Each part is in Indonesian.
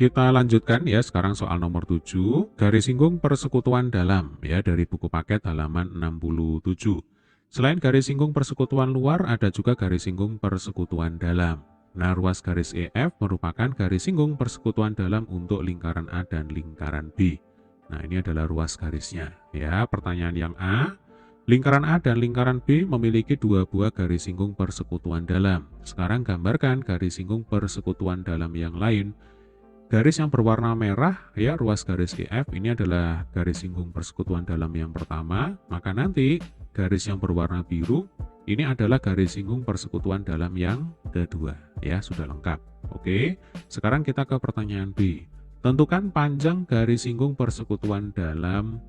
Kita lanjutkan ya, sekarang soal nomor 7, garis singgung persekutuan dalam ya, dari buku paket halaman 67. Selain garis singgung persekutuan luar, ada juga garis singgung persekutuan dalam. Nah, ruas garis EF merupakan garis singgung persekutuan dalam untuk lingkaran A dan lingkaran B. Nah, ini adalah ruas garisnya ya. Pertanyaan yang A, lingkaran A dan lingkaran B memiliki dua buah garis singgung persekutuan dalam. Sekarang gambarkan garis singgung persekutuan dalam yang lain. Garis yang berwarna merah ya, ruas garis EF ini adalah garis singgung persekutuan dalam yang pertama, maka nanti garis yang berwarna biru ini adalah garis singgung persekutuan dalam yang kedua ya, sudah lengkap. Oke, sekarang kita ke pertanyaan B. Tentukan panjang garis singgung persekutuan dalam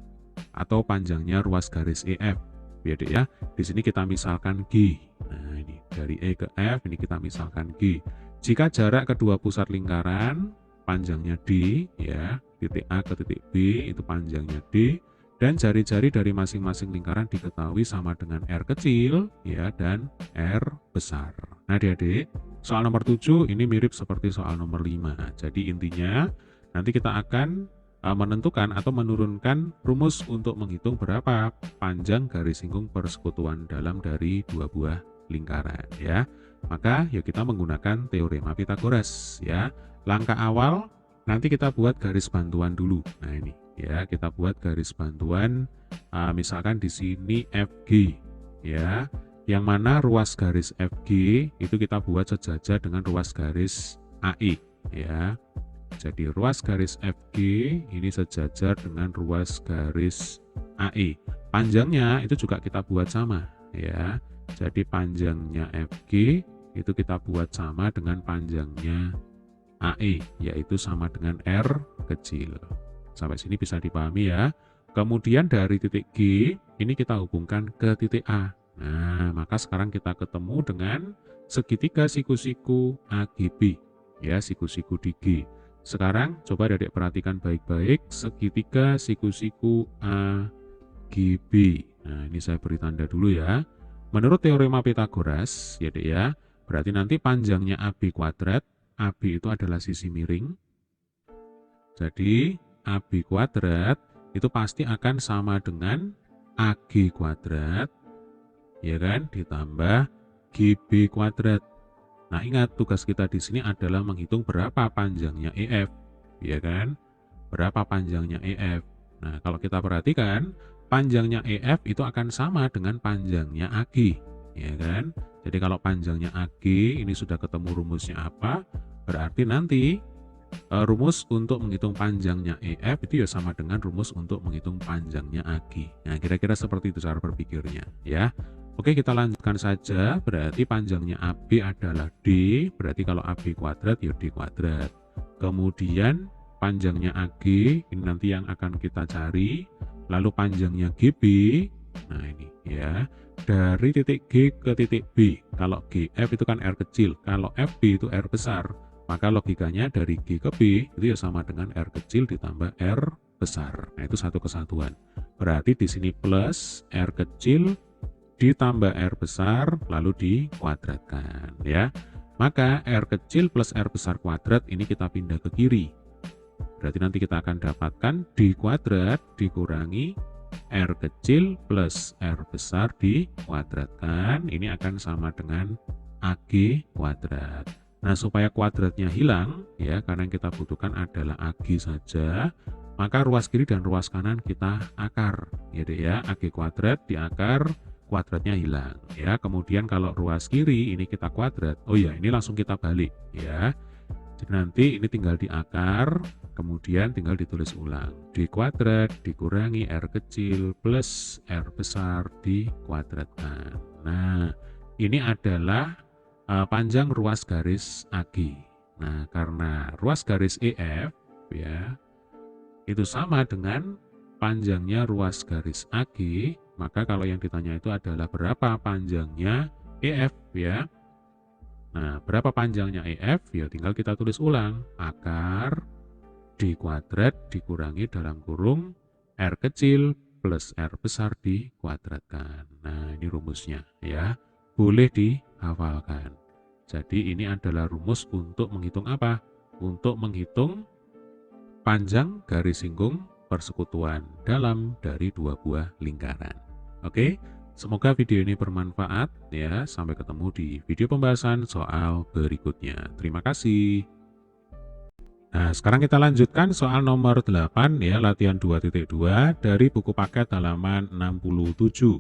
atau panjangnya ruas garis EF. Ya, Dek, ya. Di sini kita misalkan G. Nah, ini dari E ke F ini kita misalkan G. Jika jarak kedua pusat lingkaran panjangnya D ya, titik A ke titik B itu panjangnya D, dan jari-jari dari masing-masing lingkaran diketahui sama dengan R kecil ya dan R besar. Nah, Adik-adik, soal nomor 7 ini mirip seperti soal nomor 5. Jadi intinya nanti kita akan menentukan atau menurunkan rumus untuk menghitung berapa panjang garis singgung persekutuan dalam dari dua buah lingkaran ya. Maka yuk kita menggunakan teorema Pythagoras ya. Langkah awal nanti kita buat garis bantuan dulu. Nah, ini ya, kita buat garis bantuan misalkan di sini FG ya. Yang mana ruas garis FG itu kita buat sejajar dengan ruas garis AI ya. Jadi ruas garis FG ini sejajar dengan ruas garis AI. Panjangnya itu juga kita buat sama ya. Jadi panjangnya FG itu kita buat sama dengan panjangnya AE, yaitu sama dengan R kecil. Sampai sini bisa dipahami ya. Kemudian dari titik G, ini kita hubungkan ke titik A. Nah, maka sekarang kita ketemu dengan segitiga siku-siku AGB. Ya, siku-siku di G. Sekarang coba Adik perhatikan baik-baik segitiga siku-siku AGB. Nah, ini saya beri tanda dulu ya. Menurut teorema Pythagoras, ya Dek ya, berarti nanti panjangnya AB kuadrat, AB itu adalah sisi miring. Jadi AB kuadrat itu pasti akan sama dengan AG kuadrat, ya kan, ditambah GB kuadrat. Nah, ingat tugas kita di sini adalah menghitung berapa panjangnya EF, ya kan? Berapa panjangnya EF. Nah, kalau kita perhatikan, panjangnya EF itu akan sama dengan panjangnya AG, ya kan? Jadi kalau panjangnya AG ini sudah ketemu rumusnya apa, berarti nanti rumus untuk menghitung panjangnya EF itu ya sama dengan rumus untuk menghitung panjangnya AG. Nah, kira-kira seperti itu cara berpikirnya ya. Oke, kita lanjutkan saja. Berarti panjangnya AB adalah D, berarti kalau AB kuadrat ya D kuadrat. Kemudian panjangnya AG ini nanti yang akan kita cari. Lalu panjangnya GB, nah ini ya, dari titik G ke titik B. Kalau GF itu kan R kecil, kalau FB itu R besar, maka logikanya dari G ke B itu ya sama dengan R kecil ditambah R besar. Nah, itu satu kesatuan. Berarti di sini plus R kecil ditambah R besar lalu dikuadratkan ya. Maka R kecil plus R besar kuadrat ini kita pindah ke kiri. Berarti nanti kita akan dapatkan D kuadrat dikurangi R kecil plus R besar dikuadratkan. Ini akan sama dengan AG kuadrat. Nah, supaya kuadratnya hilang, ya, karena yang kita butuhkan adalah AG saja, maka ruas kiri dan ruas kanan kita akar. Ya, Dek, ya, AG kuadrat diakar, kuadratnya hilang. Ya, kemudian kalau ruas kiri ini kita kuadrat, oh ya, ini langsung kita balik. Ya, jadi nanti ini tinggal diakar, kemudian tinggal ditulis ulang. D kuadrat dikurangi R kecil plus R besar dikuadratkan. Nah, ini adalah panjang ruas garis AG. Nah, karena ruas garis EF ya, itu sama dengan panjangnya ruas garis AG, maka kalau yang ditanya itu adalah berapa panjangnya EF ya. Nah, berapa panjangnya EF? Ya tinggal kita tulis ulang. Akar D kuadrat dikurangi dalam kurung R kecil plus R besar dikuadratkan. Nah, ini rumusnya ya. Boleh dihafalkan. Jadi ini adalah rumus untuk menghitung apa? Untuk menghitung panjang garis singgung persekutuan dalam dari dua buah lingkaran. Oke, semoga video ini bermanfaat ya. Sampai ketemu di video pembahasan soal berikutnya. Terima kasih. Nah, sekarang kita lanjutkan soal nomor 8 ya, latihan 2.2 dari buku paket halaman 67.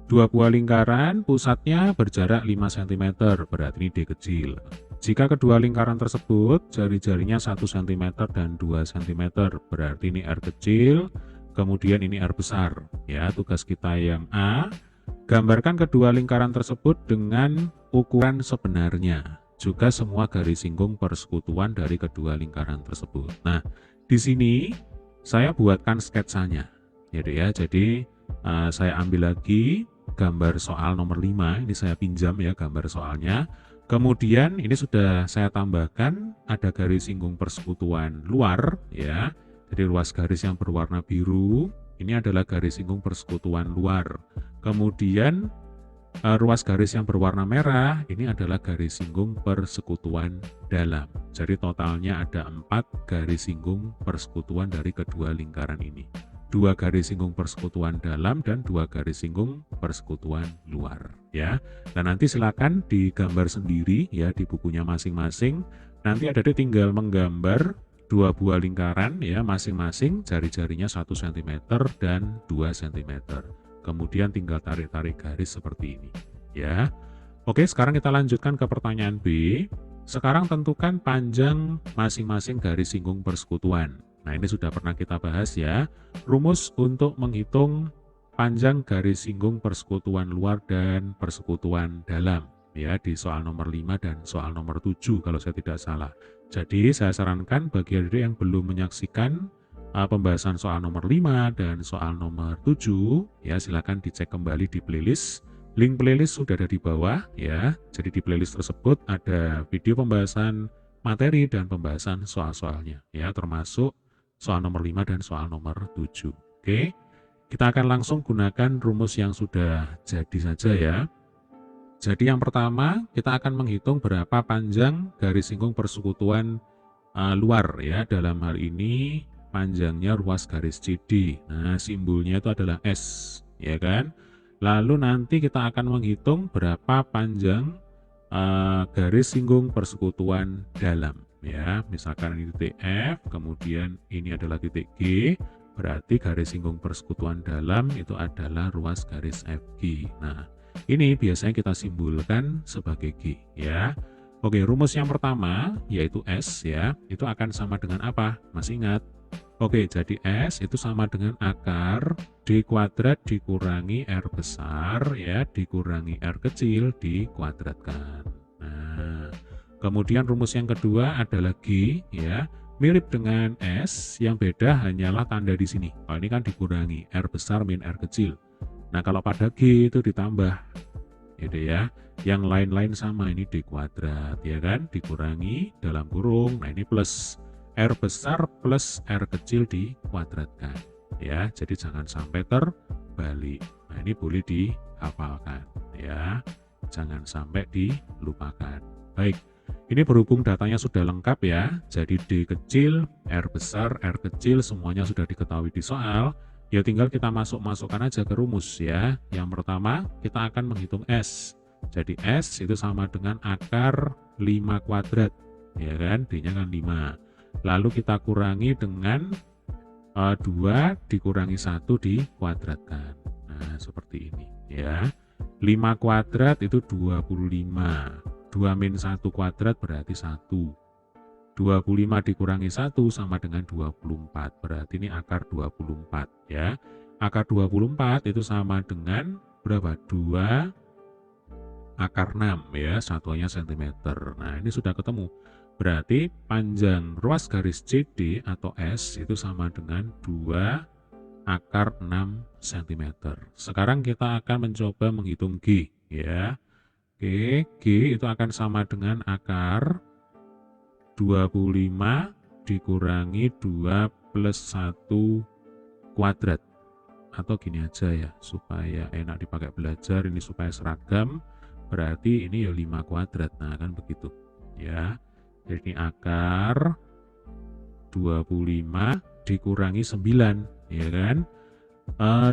Dua buah lingkaran, pusatnya berjarak 5 cm, berarti ini D kecil. Jika kedua lingkaran tersebut jari-jarinya 1 cm dan 2 cm, berarti ini R kecil, kemudian ini R besar. Ya, tugas kita yang A, gambarkan kedua lingkaran tersebut dengan ukuran sebenarnya. Juga semua garis singgung persekutuan dari kedua lingkaran tersebut. Nah, di sini saya buatkan sketsanya, gitu ya. Jadi saya ambil lagi gambar soal nomor 5, ini saya pinjam ya gambar soalnya. Kemudian ini sudah saya tambahkan ada garis singgung persekutuan luar ya. Jadi ruas garis yang berwarna biru ini adalah garis singgung persekutuan luar. Kemudian ruas garis yang berwarna merah ini adalah garis singgung persekutuan dalam. Jadi totalnya ada 4 garis singgung persekutuan dari kedua lingkaran ini. 2 garis singgung persekutuan dalam dan 2 garis singgung persekutuan luar ya. Dan nanti silakan digambar sendiri ya di bukunya masing-masing. Nanti Adik tinggal menggambar 2 buah lingkaran ya, masing-masing jari-jarinya 1 cm dan 2 cm. Kemudian tinggal tarik-tarik garis seperti ini ya. Oke, sekarang kita lanjutkan ke pertanyaan B. Sekarang tentukan panjang masing-masing garis singgung persekutuan. Nah, ini sudah pernah kita bahas ya. Rumus untuk menghitung panjang garis singgung persekutuan luar dan persekutuan dalam ya, di soal nomor 5 dan soal nomor 7 kalau saya tidak salah. Jadi saya sarankan bagi adik yang belum menyaksikan pembahasan soal nomor 5 dan soal nomor 7 ya, silakan dicek kembali di playlist. Link playlist sudah ada di bawah ya. Jadi di playlist tersebut ada video pembahasan materi dan pembahasan soal-soalnya ya, termasuk soal nomor 5 dan soal nomor 7. Oke. Kita akan langsung gunakan rumus yang sudah jadi saja ya. Jadi yang pertama kita akan menghitung berapa panjang garis singgung persekutuan luar ya. Dalam hal ini panjangnya ruas garis CD. Nah, simbolnya itu adalah S, ya kan? Lalu nanti kita akan menghitung berapa panjang garis singgung persekutuan dalam, ya. Misalkan ini titik F, kemudian ini adalah titik G, berarti garis singgung persekutuan dalam itu adalah ruas garis FG. Nah, ini biasanya kita simbolkan sebagai G, ya. Oke, rumus yang pertama yaitu S ya, itu akan sama dengan apa? Masih ingat? Oke, jadi S itu sama dengan akar D kuadrat dikurangi R besar ya, dikurangi R kecil dikuadratkan. Nah, kemudian rumus yang kedua adalah G ya, mirip dengan S, yang beda hanyalah tanda di sini. Kalau ini kan dikurangi R besar min R kecil. Nah, kalau pada G itu ditambah, gitu ya. Yang lain-lain sama, ini D kuadrat ya kan, dikurangi dalam kurung. Nah, ini plus R besar plus R kecil dikuadratkan ya, jadi jangan sampai terbalik. Nah, ini boleh dihafalkan ya, jangan sampai dilupakan. Baik, ini berhubung datanya sudah lengkap ya, jadi D kecil, R besar, R kecil semuanya sudah diketahui di soal. Ya tinggal kita masukkan aja ke rumus ya. Yang pertama kita akan menghitung S. Jadi S itu sama dengan akar 5 kuadrat ya kan, D-nya kan 5. Lalu kita kurangi dengan 2 dikurangi 1 dikuadratkan. Nah, seperti ini ya. 5 kuadrat itu 25. 2 min 1 kuadrat berarti 1. 25 dikurangi 1 sama dengan 24. Berarti ini akar 24 ya. Akar 24 itu sama dengan berapa? 2 akar 6 ya, satuannya cm. Nah, ini sudah ketemu. Berarti panjang ruas garis CD atau S itu sama dengan 2 akar 6 cm. Sekarang kita akan mencoba menghitung G ya. Oke, G itu akan sama dengan akar 25 dikurangi 2 plus 1 kuadrat. Atau gini aja ya, supaya enak dipakai belajar, ini supaya seragam, berarti ini ya 5 kuadrat. Nah, kan begitu ya. Jadi akar 25 dikurangi 9, ya kan?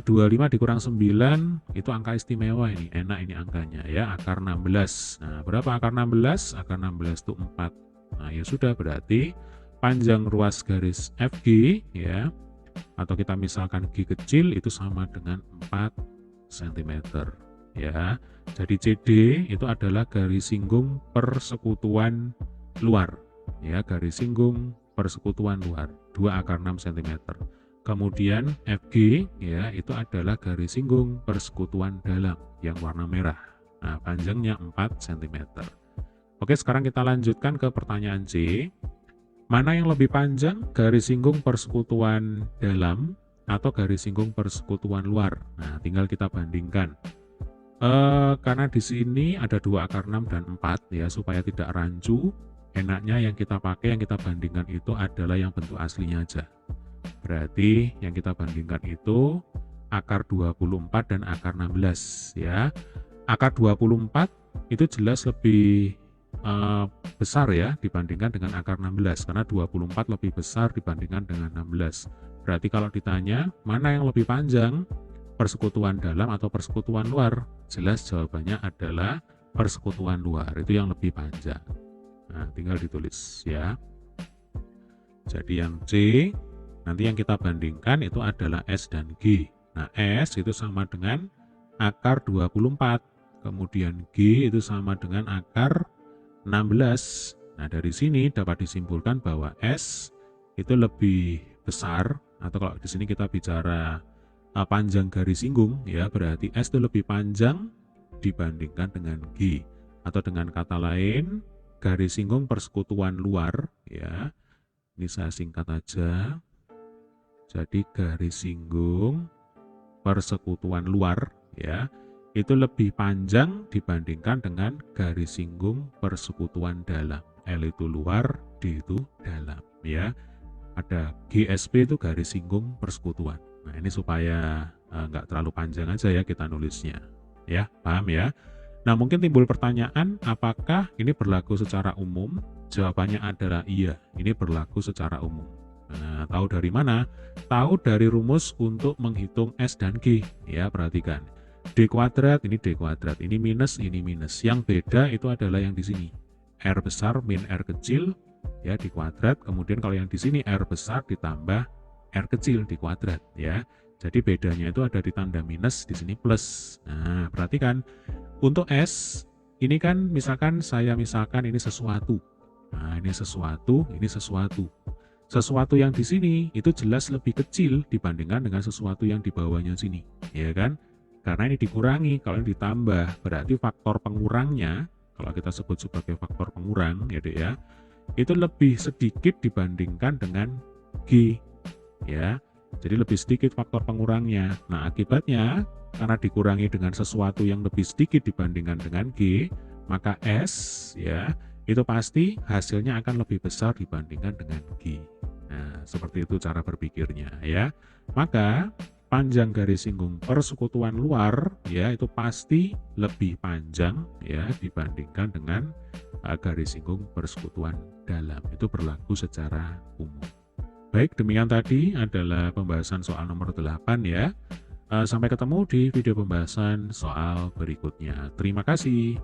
25 dikurang 9 itu angka istimewa ini, enak ini angkanya ya, akar 16. Nah, berapa akar 16? Akar 16 itu 4. Nah, ya sudah, berarti panjang ruas garis FG ya, atau kita misalkan G kecil itu sama dengan 4 cm ya. Jadi CD itu adalah garis singgung persekutuan luar ya, garis singgung persekutuan luar 2 akar 6 cm. Kemudian FG ya, itu adalah garis singgung persekutuan dalam yang warna merah. Nah, panjangnya 4 cm. Oke, sekarang kita lanjutkan ke pertanyaan C. Mana yang lebih panjang, garis singgung persekutuan dalam atau garis singgung persekutuan luar? Nah, tinggal kita bandingkan. Karena di sini ada 2 akar 6 dan 4 ya, supaya tidak rancu, enaknya yang kita pakai, yang kita bandingkan itu adalah yang bentuk aslinya aja. Berarti yang kita bandingkan itu akar 24 dan akar 16 ya. Akar 24 itu jelas lebih besar ya dibandingkan dengan akar 16, karena 24 lebih besar dibandingkan dengan 16. Berarti kalau ditanya mana yang lebih panjang, persekutuan dalam atau persekutuan luar, jelas jawabannya adalah persekutuan luar, itu yang lebih panjang. Nah, tinggal ditulis ya. Jadi yang C nanti yang kita bandingkan itu adalah S dan G. Nah, S itu sama dengan akar 24, kemudian G itu sama dengan akar 16. Nah, dari sini dapat disimpulkan bahwa S itu lebih besar, atau kalau di sini kita bicara panjang garis singgung ya, berarti S itu lebih panjang dibandingkan dengan G. Atau dengan kata lain, garis singgung persekutuan luar ya. Ini saya singkat aja. Jadi garis singgung persekutuan luar ya, itu lebih panjang dibandingkan dengan garis singgung persekutuan dalam. L itu luar, D itu dalam ya. Ada GSP itu garis singgung persekutuan. Nah, ini supaya nggak terlalu panjang aja ya kita nulisnya. Ya, paham ya? Nah, mungkin timbul pertanyaan, apakah ini berlaku secara umum? Jawabannya adalah iya, ini berlaku secara umum. Nah, tahu dari mana? Tahu dari rumus untuk menghitung S dan G. Ya, perhatikan. D kuadrat, ini D kuadrat. Ini minus, ini minus. Yang beda itu adalah yang di sini. R besar min R kecil, ya, di kuadrat. Kemudian kalau yang di sini R besar ditambah R kecil di kuadrat, ya. Jadi bedanya itu ada di tanda minus, di sini plus. Nah, perhatikan. Untuk S, ini kan misalkan ini sesuatu. Nah, ini sesuatu, ini sesuatu. Sesuatu yang di sini itu jelas lebih kecil dibandingkan dengan sesuatu yang di bawahnya sini, ya kan? Karena ini dikurangi, kalau ini ditambah, berarti faktor pengurangnya, kalau kita sebut sebagai faktor pengurang, ya Dek ya, itu lebih sedikit dibandingkan dengan G, ya. Jadi lebih sedikit faktor pengurangnya. Nah, akibatnya karena dikurangi dengan sesuatu yang lebih sedikit dibandingkan dengan G, maka S, ya, itu pasti hasilnya akan lebih besar dibandingkan dengan G. Nah, seperti itu cara berpikirnya ya. Maka panjang garis singgung persekutuan luar ya itu pasti lebih panjang ya dibandingkan dengan garis singgung persekutuan dalam. Itu berlaku secara umum. Baik, demikian tadi adalah pembahasan soal nomor 8 ya. Sampai ketemu di video pembahasan soal berikutnya. Terima kasih.